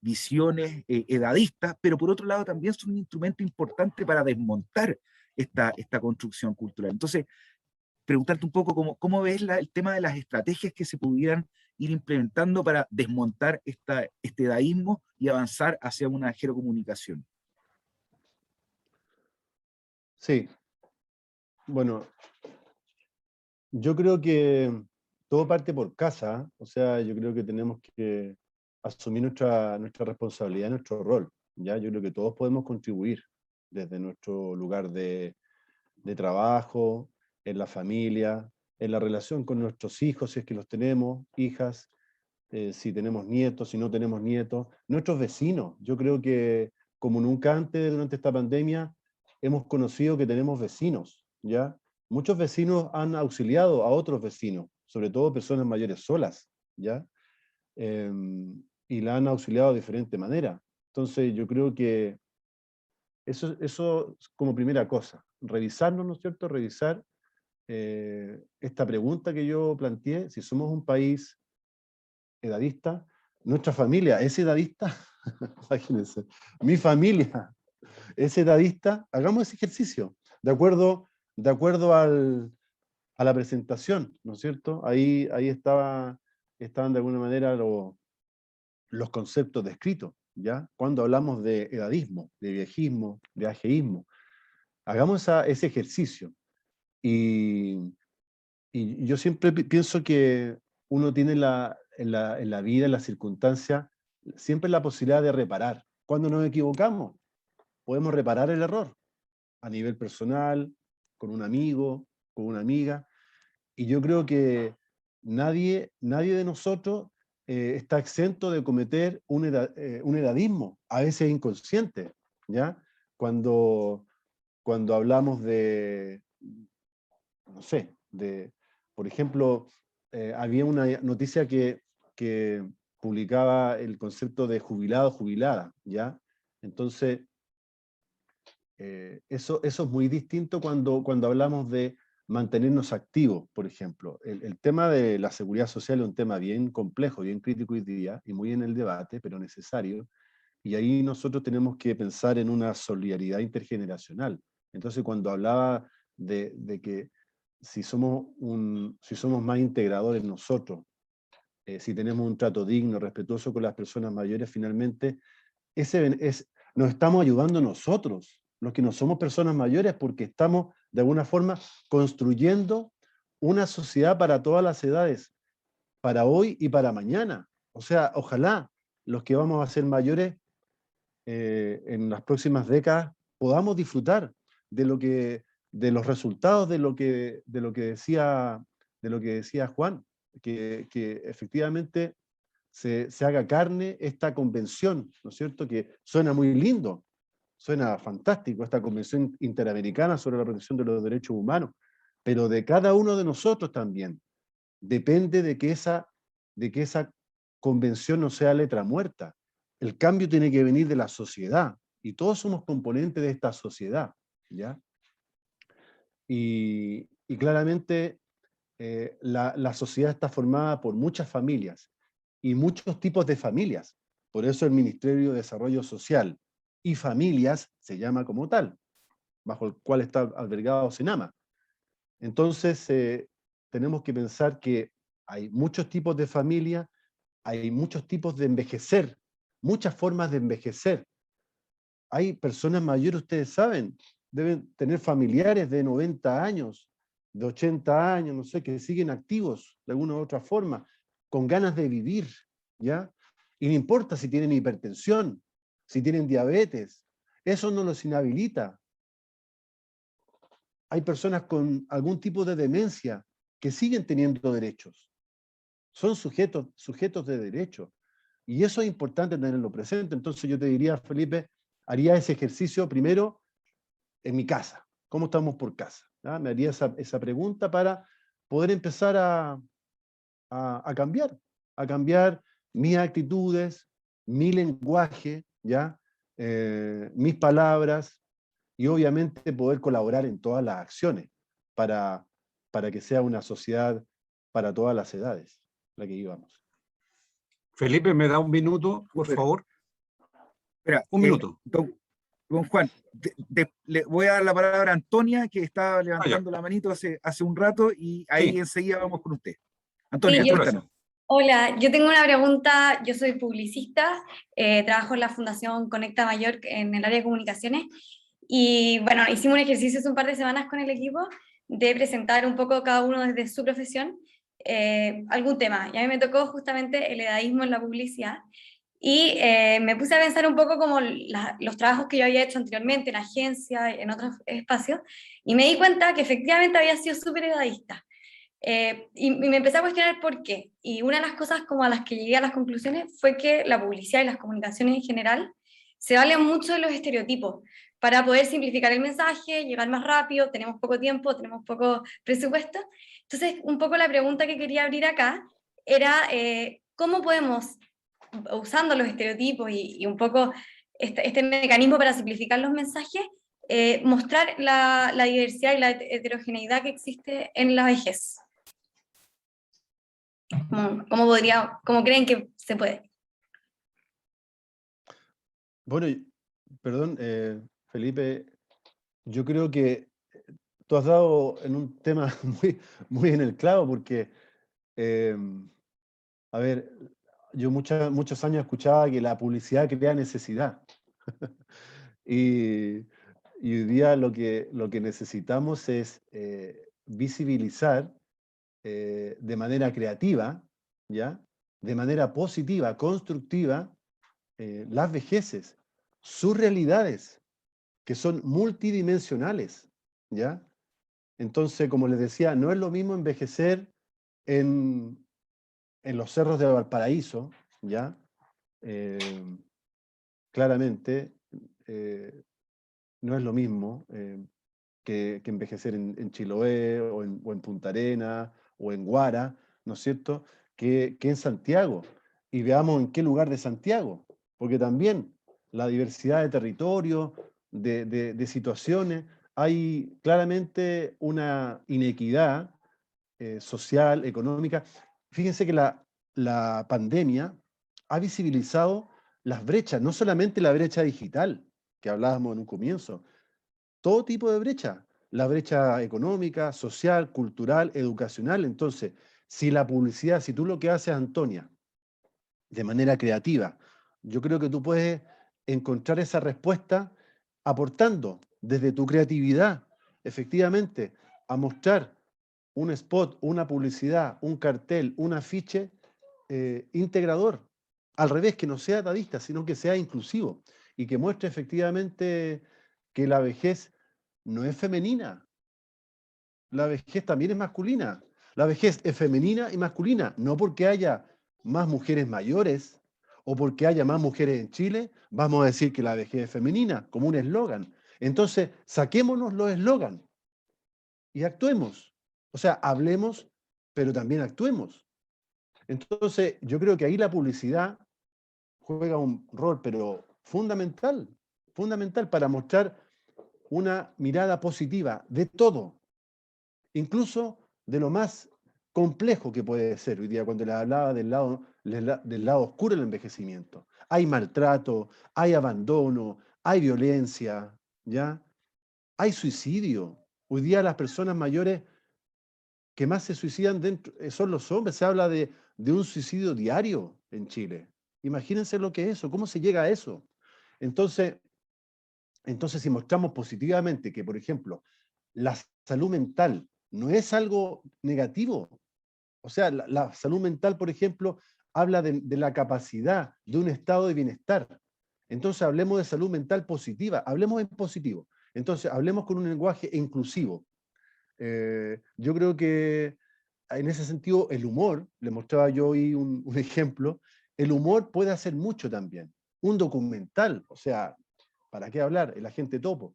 visiones edadistas, pero por otro lado también son un instrumento importante para desmontar esta construcción cultural. Entonces, preguntarte un poco cómo ves el tema de las estrategias que se pudieran ir implementando para desmontar este dadaísmo y avanzar hacia una gerocomunicación. Sí, bueno, yo creo que todo parte por casa, o sea, yo creo que tenemos que asumir nuestra responsabilidad, nuestro rol, ¿ya? Yo creo que todos podemos contribuir desde nuestro lugar de trabajo, en la familia, en la relación con nuestros hijos, si es que los tenemos, hijas, si tenemos nietos, si no tenemos nietos, nuestros vecinos. Yo creo que como nunca antes durante esta pandemia hemos conocido que tenemos vecinos, ¿ya? Muchos vecinos han auxiliado a otros vecinos, sobre todo personas mayores solas, ¿ya? Y la han auxiliado de diferente manera. Entonces yo creo que eso es como primera cosa, revisarnos, ¿no es cierto? Revisar esta pregunta que yo planteé, si somos un país edadista, nuestra familia es edadista, imagínense, mi familia es edadista, hagamos ese ejercicio, de acuerdo a la presentación, ¿no es cierto? Ahí estaban de alguna manera los conceptos descritos, ¿ya? Cuando hablamos de edadismo, de viejismo, de ajeísmo, hagamos ese ejercicio. Y yo siempre pienso que uno tiene en la vida, en las circunstancias, siempre la posibilidad de reparar. Cuando nos equivocamos, podemos reparar el error a nivel personal, con un amigo, con una amiga. Y yo creo que nadie de nosotros está exento de cometer un edadismo, a veces inconsciente, ¿ya? Cuando hablamos de, no sé, por ejemplo, había una noticia que publicaba el concepto de jubilado, jubilada, ¿ya? Entonces, eso es muy distinto cuando hablamos de mantenernos activos, por ejemplo. El tema de la seguridad social es un tema bien complejo, bien crítico hoy día, y muy en el debate, pero necesario, y ahí nosotros tenemos que pensar en una solidaridad intergeneracional. Entonces, cuando hablaba de que si somos más integradores nosotros, si tenemos un trato digno, respetuoso con las personas mayores, finalmente nos estamos ayudando nosotros, los que no somos personas mayores, porque estamos de alguna forma construyendo una sociedad para todas las edades, para hoy y para mañana. O sea, ojalá los que vamos a ser mayores en las próximas décadas podamos disfrutar de los resultados de lo que decía Juan, que efectivamente se haga carne esta convención, ¿no es cierto? Que suena muy lindo, suena fantástico, esta Convención Interamericana sobre la Protección de los Derechos Humanos, pero de cada uno de nosotros también depende de que esa convención no sea letra muerta. El cambio tiene que venir de la sociedad, y todos somos componentes de esta sociedad, ¿ya? Y claramente la sociedad está formada por muchas familias, y muchos tipos de familias. Por eso el Ministerio de Desarrollo Social y Familias se llama como tal, bajo el cual está albergado Senama. Entonces, tenemos que pensar que hay muchos tipos de familia, hay muchos tipos de envejecer, muchas formas de envejecer. Hay personas mayores, ustedes saben, deben tener familiares de 90 años, de 80 años, no sé, que siguen activos de alguna u otra forma, con ganas de vivir, ¿ya? Y no importa si tienen hipertensión, si tienen diabetes, eso no los inhabilita. Hay personas con algún tipo de demencia que siguen teniendo derechos. Son sujetos de derecho. Y eso es importante tenerlo presente. Entonces yo te diría, Felipe, haría ese ejercicio primero en mi casa? ¿Cómo estamos por casa? ¿Ah? Me haría esa pregunta para poder empezar a cambiar mis actitudes, mi lenguaje, ¿ya? Mis palabras, y obviamente poder colaborar en todas las acciones para que sea una sociedad para todas las edades, la que vivamos. Felipe, ¿me da un minuto, por Súper. favor? Espera, Un minuto. don Juan, le voy a dar la palabra a Antonia, que estaba Ah, ya. levantando la manito hace un rato, y ahí Sí. enseguida vamos con usted. Antonia, Sí, yo- cuéntanos. Hola, yo tengo una pregunta. Yo soy publicista, trabajo en la Fundación Conecta Mayor en el área de comunicaciones y bueno, hicimos un ejercicio hace un par de semanas con el equipo de presentar un poco cada uno desde su profesión algún tema. Y a mí me tocó justamente el edadismo en la publicidad y me puse a pensar un poco como los trabajos que yo había hecho anteriormente en agencia, en otros espacios, y me di cuenta que efectivamente había sido súper edadista. Y me empecé a cuestionar por qué. Y una de las cosas como a las que llegué a las conclusiones fue que la publicidad y las comunicaciones en general se valen mucho de los estereotipos para poder simplificar el mensaje, llegar más rápido, tenemos poco tiempo, tenemos poco presupuesto. Entonces, un poco la pregunta que quería abrir acá era cómo podemos, usando los estereotipos y un poco este mecanismo para simplificar los mensajes, mostrar la diversidad y la heterogeneidad que existe en la vejez. ¿Cómo creen que se puede? Bueno, perdón, Felipe, yo creo que tú has dado en un tema muy en el clavo, porque, a ver, yo muchos años escuchaba que la publicidad crea necesidad. y, y hoy día lo que necesitamos es visibilizar de manera creativa, ¿ya? De manera positiva, constructiva, las vejeces, sus realidades, que son multidimensionales, ¿ya? Entonces, como les decía, no es lo mismo envejecer en los cerros de Valparaíso, ¿ya? Claramente, no es lo mismo que envejecer en Chiloé o en Punta Arenas o en Guara, ¿no es cierto?, que en Santiago. Y veamos en qué lugar de Santiago, porque también la diversidad de territorios, de situaciones, hay claramente una inequidad social, económica. Fíjense que la pandemia ha visibilizado las brechas, no solamente la brecha digital, que hablábamos en un comienzo, todo tipo de brecha, la brecha económica, social, cultural, educacional. Entonces, si la publicidad, si tú lo que haces, Antonia, de manera creativa, yo creo que tú puedes encontrar esa respuesta aportando desde tu creatividad, efectivamente, a mostrar un spot, una publicidad, un cartel, un afiche integrador. Al revés, que no sea atadista, sino que sea inclusivo y que muestre efectivamente que la vejez no es femenina. La vejez también es masculina. La vejez es femenina y masculina, no porque haya más mujeres mayores o porque haya más mujeres en Chile, vamos a decir que la vejez es femenina, como un eslogan. Entonces, saquémonos los eslogans y actuemos. O sea, hablemos, pero también actuemos. Entonces, yo creo que ahí la publicidad juega un rol, pero fundamental para mostrar una mirada positiva de todo, incluso de lo más complejo que puede ser. Hoy día, cuando les hablaba del lado oscuro del envejecimiento, hay maltrato, hay abandono, hay violencia, ¿ya? Hay suicidio. Hoy día las personas mayores que más se suicidan son los hombres. Se habla de un suicidio diario en Chile. Imagínense lo que es eso, cómo se llega a eso. Entonces, si mostramos positivamente que, por ejemplo, la salud mental no es algo negativo. O sea, la salud mental, por ejemplo, habla de la capacidad de un estado de bienestar. Entonces, hablemos de salud mental positiva, hablemos en positivo. Entonces, hablemos con un lenguaje inclusivo. Yo creo que en ese sentido el humor, le mostraba yo hoy un ejemplo, el humor puede hacer mucho también. Un documental, o sea, ¿para qué hablar? El agente topo.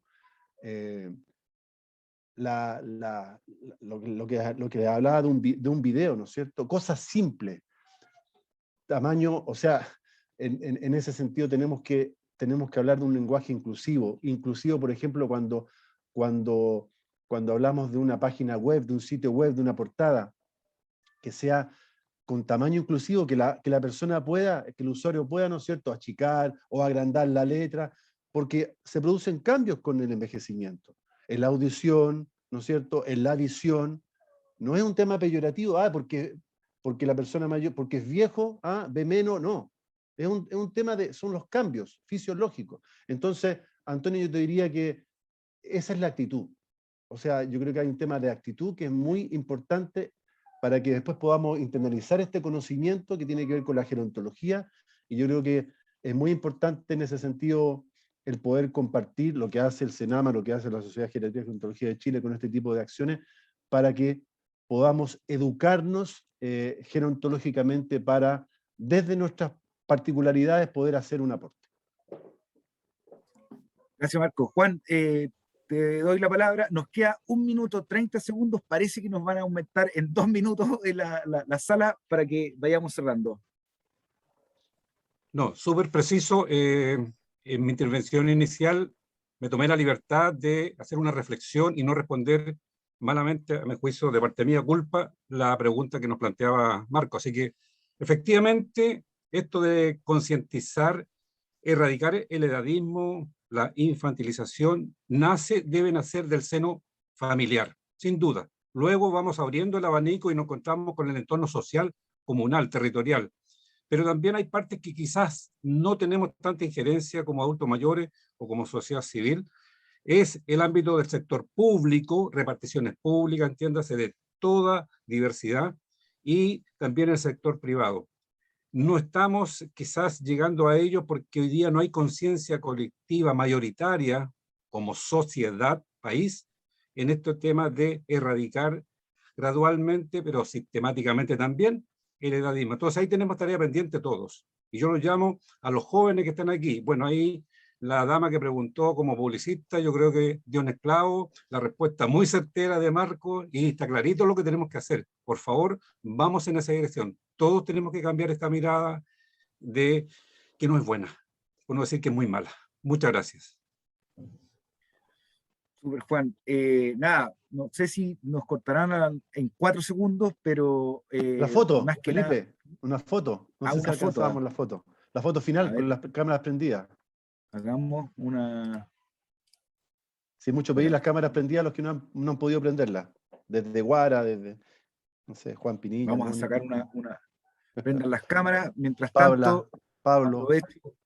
lo que hablaba de un video, ¿no es cierto? Cosas simples, tamaño, o sea, en ese sentido tenemos que hablar de un lenguaje inclusivo, por ejemplo, cuando hablamos de una página web, de un sitio web, de una portada, que sea con tamaño inclusivo, que la persona pueda, que el usuario pueda, ¿no es cierto?, achicar o agrandar la letra, porque se producen cambios con el envejecimiento. En la audición, ¿no es cierto?, en la visión, no es un tema peyorativo, porque la persona mayor, porque es viejo, ve menos, no. Es un tema son los cambios fisiológicos. Entonces, Antonio, yo te diría que esa es la actitud. O sea, yo creo que hay un tema de actitud que es muy importante para que después podamos internalizar este conocimiento que tiene que ver con la gerontología, y yo creo que es muy importante en ese sentido el poder compartir lo que hace el Senama, lo que hace la Sociedad de Geriatría y Gerontología de Chile con este tipo de acciones, para que podamos educarnos gerontológicamente para, desde nuestras particularidades, poder hacer un aporte. Gracias, Marco. Juan, te doy la palabra. Nos queda 1 minuto 30 segundos. Parece que nos van a aumentar en 2 minutos en la sala para que vayamos cerrando. No, súper preciso. En mi intervención inicial me tomé la libertad de hacer una reflexión y no responder malamente, a mi juicio, de parte mía, culpa, la pregunta que nos planteaba Marco. Así que, efectivamente, esto de concientizar, erradicar el edadismo, la infantilización, debe nacer del seno familiar, sin duda. Luego vamos abriendo el abanico y nos encontramos con el entorno social, comunal, territorial. Pero también hay partes que quizás no tenemos tanta injerencia como adultos mayores o como sociedad civil. Es el ámbito del sector público, reparticiones públicas, entiéndase, de toda diversidad, y también el sector privado. No estamos quizás llegando a ello porque hoy día no hay conciencia colectiva mayoritaria como sociedad, país, en este tema de erradicar gradualmente, pero sistemáticamente también, el edadismo. Entonces ahí tenemos tarea pendiente todos. Y yo los llamo a los jóvenes que están aquí. Bueno, ahí la dama que preguntó como publicista, yo creo que dio un esclavo, la respuesta muy certera de Marco, y está clarito lo que tenemos que hacer. Por favor, vamos en esa dirección. Todos tenemos que cambiar esta mirada de que no es buena, por no decir que es muy mala. Muchas gracias. Super, Juan. Nada, no sé si nos cortarán en 4 segundos, pero... la foto, más que Felipe, nada, una foto. No sé si alcanzábamos la foto. La foto final con las cámaras prendidas. Hagamos una... Si mucho pedir las cámaras prendidas a los que no han podido prenderlas. Desde Guara, desde, no sé, Juan Pinilla. Vamos a sacar una... Prendan las cámaras. Mientras Pablo. Aprovecho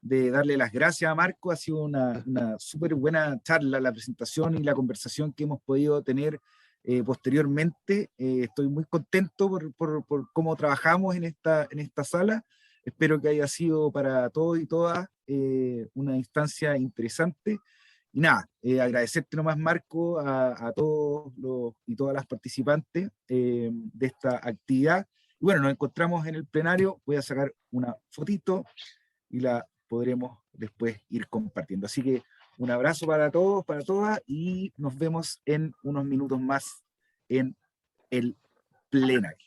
de darle las gracias a Marco. Ha sido una súper buena charla, la presentación y la conversación que hemos podido tener posteriormente. Estoy muy contento por cómo trabajamos en esta sala. Espero que haya sido para todos y todas una instancia interesante. Y nada, agradecerte nomás, Marco, a todos y todas las participantes de esta actividad. Y bueno, nos encontramos en el plenario. Voy a sacar una fotito y la podremos después ir compartiendo. Así que un abrazo para todos, para todas, y nos vemos en unos minutos más en el plenario.